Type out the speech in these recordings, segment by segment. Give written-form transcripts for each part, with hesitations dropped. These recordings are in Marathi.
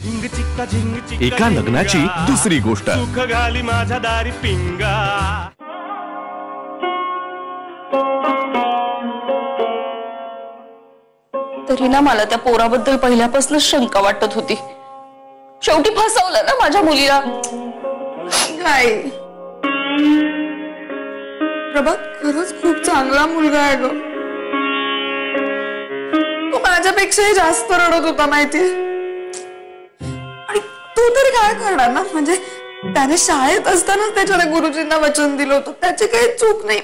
एका लग्नाची दुसरी गोष्ट. सुख घाली माझ्या दारी पिंगा. तरी ना मला त्या पोराबद्दल पहिल्यापासून शंका वाटत होती. शेवटी फसवलं ना माझ्या मुलीला. काय प्रभात खरंच खूप चांगला मुलगा आहे ग. तो माझ्यापेक्षाही जास्त रडत होता माहितीये. आणि तू तरी काय करणार ना. म्हणजे त्याने शाळेत असतानाच त्याच्याने गुरुजींना वचन दिलं होतं. त्याची काही चूक नाही.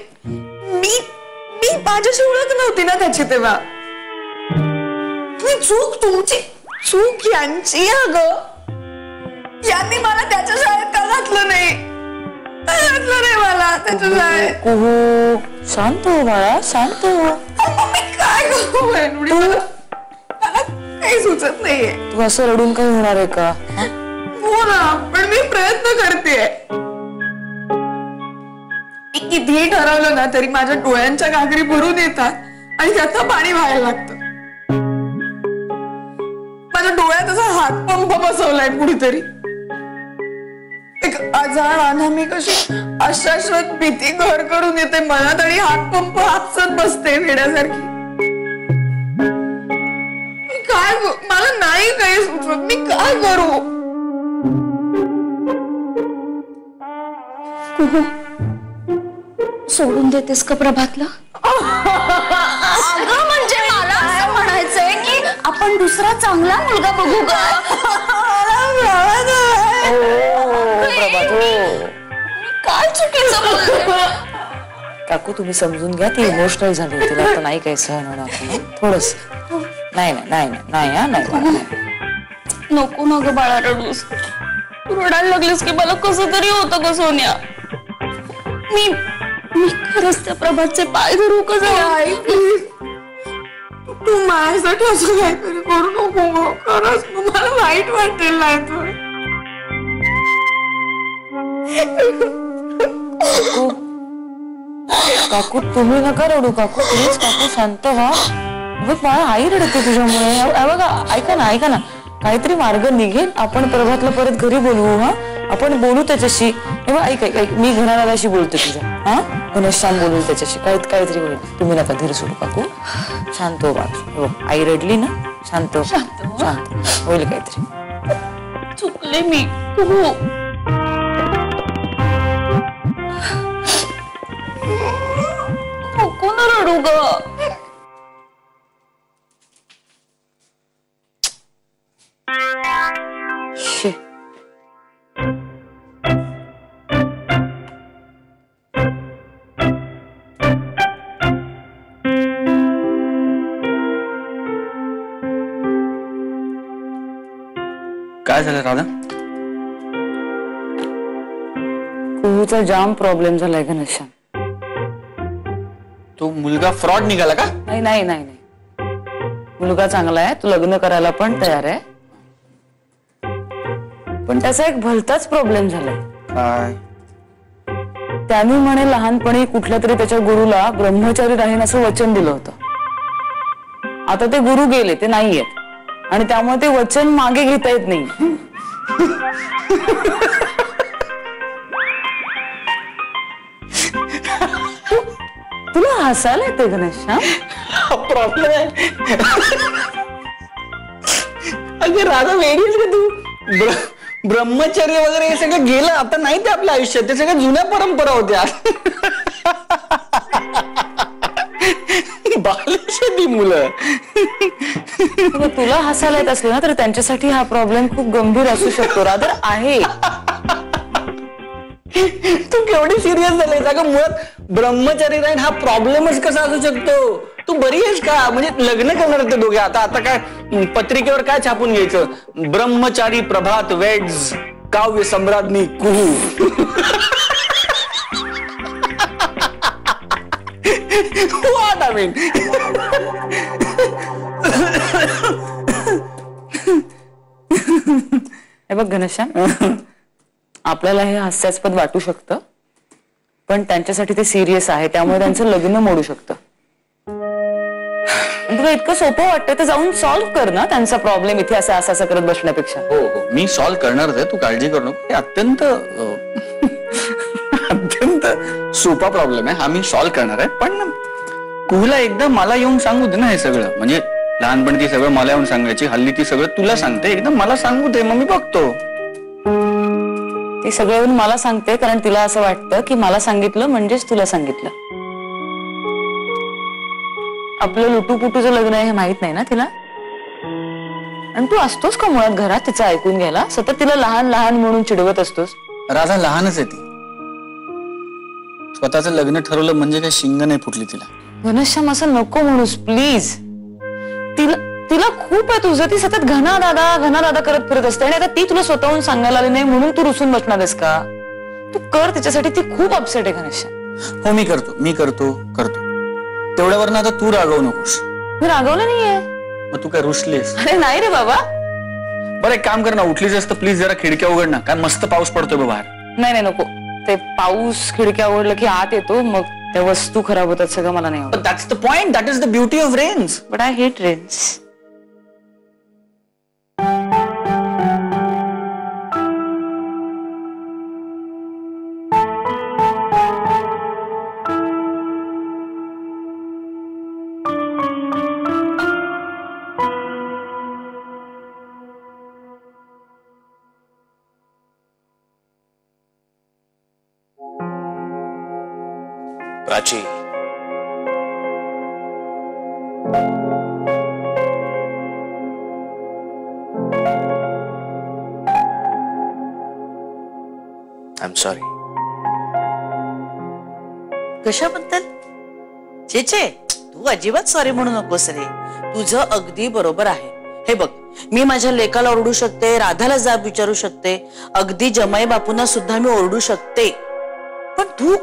मी माझ्याशी ओळख नव्हती ना त्याची तेव्हा. चूक तुमची, चूक यांची. अगं यांनी मला त्याच्या शाळेत का घातलं नाही. घातलं नाही मला त्याच्या शाळेत. कुहू शांत हो बाळा, शांत हो. मी काय करू वेणुडी. मला काही सुचत नाहीये. तू असं रडून काही होणार आहे का. हो ना, पण मी प्रयत्न करतेय. मी कितीही ठरवलं ना तरी माझ्या डोळ्यांच्या घागरी भरून येतात आणि त्याचं पाणी व्हायला लागतं. माझ्या डोळ्यात असा हातपंप बसवलाय कुठेतरी. एक आजार अनामी कशी अशाश्वत भीती घर करून येते मनात आणि हातपंप हातसत बसते वेड्यासारखी. काय मला नाही काही सुचत. मी काय करू. सोडून देतेस का प्रभातला. अगं म्हणजे मला असं म्हणायचंय की आपण दुसरा चांगला मुलगा बघू का. काय चुकीचं बोलले. काकू तुम्ही समजून घ्या. ती इमोशनल झाली. तिला आता नाही काही सहन होणार. थोडस नाही नाही नाही नाही नाही. नको ना ग बाळा रडूस. रडायला लागलीस की मला कसं तरी होतं ग सोन्या. मी खरंच त्या प्रभातचे पाय धरू का जाऊ. तू माझ्यासाठी असं काहीतरी करू नको. खरंच मला वाईट वाटेल. नाही तर काकू तुम्ही नका रडू. काकू प्लीज काकू शांत व्हा. बघ मला आई रडते तुझ्यामुळे. बघा ऐका ना काहीतरी मार्ग निघेल. आपण प्रभातला परत घरी बोलवू. हा आपण बोलू त्याच्याशी. ऐक मी घरादाराशी बोलते तुझ्या. हा घनश्याम बोलू त्याच्याशी. काहीतरी होईल. तुम्ही नका धीर सोडू काकू. शांत हो बाळ. आई रडली ना. शांत होईल काहीतरी. चुकले मी. नको ना रडू ग. काय झालं राधा. कुहूचा जाम प्रॉब्लेम झालाय घनश्याम. तो मुलगा फ्रॉड निघाला का. नाही मुलगा चांगला आहे. तो लग्न करायला पण तयार आहे. पण त्याचा एक भलताच प्रॉब्लेम झालाय. काय. त्यांनी म्हणे लहानपणी कुठल्या तरी त्याच्या गुरुला ब्रह्मचारी राहीन असं वचन दिलं होतं. आता ते गुरु गेले. ते नाहीयेत आणि त्यामुळे ते वचन मागे घेता येत नाही. तुला हसायला येते घनश्याम. प्रॉब्लेम आहे. अगं राधा वेगळीच का तू. ब्रह्मचर्य वगैरे हे सगळं गेलं. आता नाही ते आपल्या आयुष्यात. ते सगळ्या जुन्या परंपरा होत्या. बालशेती मुलं. तुला हसायला येत असलं ना तर त्यांच्यासाठी हा प्रॉब्लेम खूप गंभीर असू शकतो. रादर आहे. तू केवढी सिरियस झालीस. अगं मुळात ब्रह्मचारी राहीन हा प्रॉब्लेमच कसा असू शकतो. तू बरी आहेस का. म्हणजे लग्न करणार ते दोघे. आता काय पत्रिकेवर काय छापून घ्यायचं. ब्रह्मचारी प्रभात वेड्स काव्य सम्राज्ञी कुहू. What I mean? हे बघ घनश्याम. आपल्याला हे हास्यास्पद वाटू शकतं पण त्यांच्यासाठी ते सिरियस आहे. त्यामुळे त्यांचं लग्न मोडू शकतं. तुला इतकं सोपं वाटतं तर जाऊन सॉल्व्ह कर ना त्यांचा प्रॉब्लेम इथे असं असं करत बसण्यापेक्षा. हो हो मी सॉल्व्ह करणारच आहे, तू काळजी करू नको. हे अत्यंत अत्यंत सोपा प्रॉब्लेम आहे हा, मी सॉल्व्ह करणार आहे. पण तुला एकदा मला येऊन सांगू दे ना हे सगळं. म्हणजे लहानपणी ती सगळं मला येऊन सांगायची, हल्ली ती सगळं तुला सांगते. एकदा मला सांगू दे, मग मी बघतो. ती सगळं येऊन मला सांगते कारण तिला असं वाटतं की मला सांगितलं म्हणजेच तुला सांगितलं. आपलं लुटूपुटूचं लग्न आहे हे माहित नाही ना तिला. आणि तू असतोस का मुळात घरात तिचं ऐकून घ्यायला? सतत तिला लहान लहान म्हणून चिडवत असतोस. राधा लहानच आहे ती. स्वतःचं लग्न ठरवलं म्हणजे काही शिंग नाही फुटली तिला. घनश्याम असं नको म्हणूस प्लीज. तिला खूप आहे तुझं. ती सतत घना दादा करत फिरत असते आणि आता ती तुला स्वतःहून सांगायला आली नाही म्हणून तू रुसून बसणार आहेस का? तू कर तिच्यासाठी. ती खूप अपसेट आहे घनश्याम. हो मी करतो तेवढ्यावर ना आता तू रागवू नकोस. मी रागवलं नाहीये. मग तू काय रुसलीस? अरे नाही रे बाबा. बरं एक काम कर ना, उठलीच असतं प्लीज जरा खिडक्या उघड ना, काय मस्त पाऊस पडतोय बाहेर. नाही नको. ते पाऊस खिडक्या उघडलं की आत येतो, मग त्या वस्तू खराब होतात सगळं. मला नाही आवडत. That's the point. That is the beauty of rains. But I hate rains. Prachi, I am sorry. कशाबद्दल? चेचे तू अजिबात सॉरी म्हणू नकोस रे. तुझं अगदी बरोबर आहे. हे बघ, मी माझ्या लेकाला ओरडू शकते, राधाला जाब विचारू शकते, अगदी जमाई बापूंना सुद्धा मी ओरडू शकते. पण तू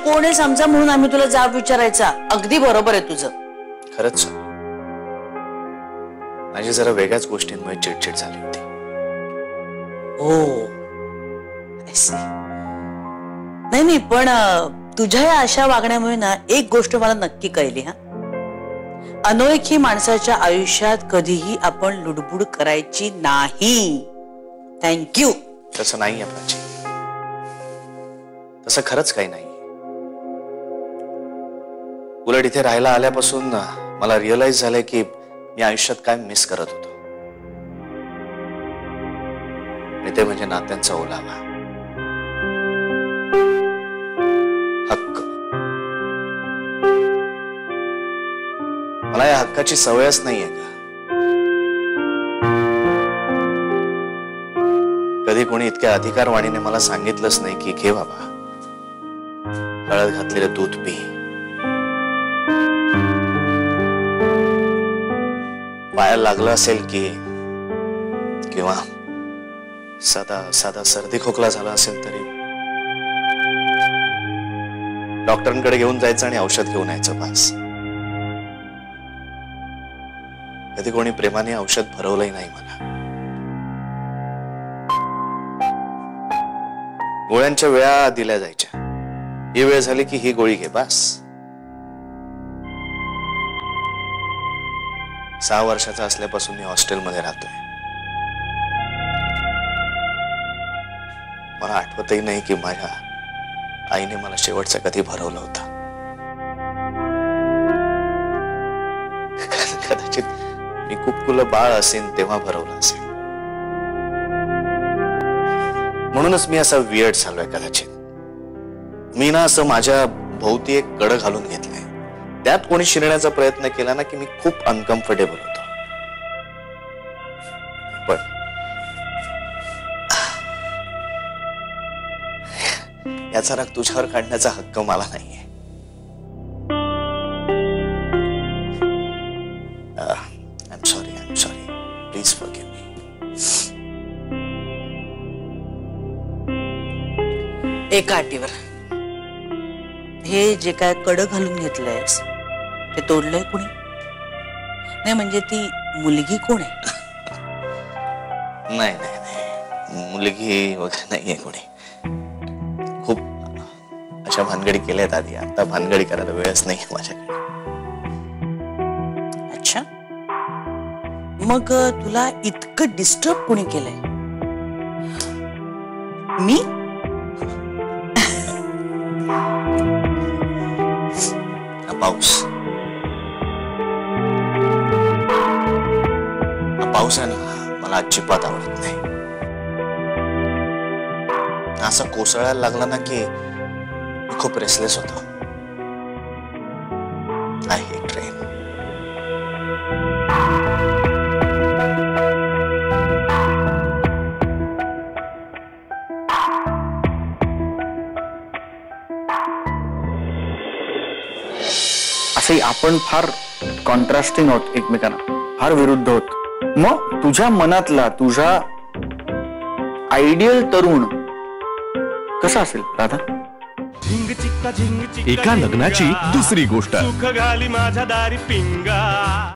कोण आहे समजा म्हणून आम्ही तुला जाब विचारायचा. अगदी बरोबर आहे तुझं. खरंच माझी जरा वेगळ्याच गोष्टींमुळे चिडचिड झाली होती. हो नाही पण तुझ्या या अशा वागण्यामुळे ना एक गोष्ट मला नक्की कळली. हा, अनोळखी माणसाच्या आयुष्यात कधीही आपण लुडबुड करायची नाही. थँक्यू. तसं नाही आहे प्राची, तसं खरंच काही नाही. उलट इथे राहायला आल्यापासून मला रिअलाइज झालंय की मी आयुष्यात काय मिस करत होतो. आणि ते म्हणजे नात्यांचा ओलावा, हक्क. मला या हक्काची सवयच नाहीये का? कधी कोणी इतक्या अधिकारवाणीने मला सांगितलंच नाही की घे बाबा, हळद घातलेलं दूध पी, पायाला लागलं असेल की किंवा साधा सर्दी खोकला झाला असेल तरी डॉक्टरांकडे घेऊन जायचं आणि औषध घेऊन यायचं बस. कधी कोणी प्रेमाने औषध भरवलंही नाही मला. गोळ्यांच्या वेळा दिल्या जायच्या. ही वेळ झाली की ही गोळी घे बस. 6 वर्षाचा असल्यापासून मी हॉस्टेलमध्ये राहतोय. मला आठवतही नाही की माझ्या आईने मला शेवटचा कधी भरवलं होतं. कदाचित मी कुपकुलं बाळ असेन तेव्हा भरवलं असेल. म्हणूनच मी असा वियर्ड झालोय कदाचित. मी ना असं माझ्या भोवती एक कड घालून घेतलंय. त्यात कोणी शिरण्याचा प्रयत्न केला ना की मी खूप अनकम्फर्टेबल होतो. पण याचा राग तुझ्यावर काढण्याचा हक्क मला नाहीये. I am sorry. Please forgive me. एका अटीवर, हे जे काय कडं घालून घेतलंयस ते तोडलंय कुणी? नाही म्हणजे ती मुलगी कोण आहे? नाही मुलगी वगैरे नाहीये कोणी. खूप अशा भानगडी केल्यात आधी. आता भानगडी करायला वेळच नाही माझ्याकडे. अच्छा, मग तुला इतकं डिस्टर्ब कोणी केलंय? मी? पाऊस पाऊस आहे ना, मला अजिबात आवडत नाही. असं कोसळायला लागला ना की मी खूप रेसलेस होतो. I hate rain. असंही आपण फार कॉन्ट्रास्टिंग आहोत एकमेकांना, फार विरुद्ध होत. मग तुझ्या मनातला तुझा आयडियल तरुण कसा असेल राधा? एका लग्नाची दुसरी गोष्ट. सुख घाली माझ्या दारी पिंगा.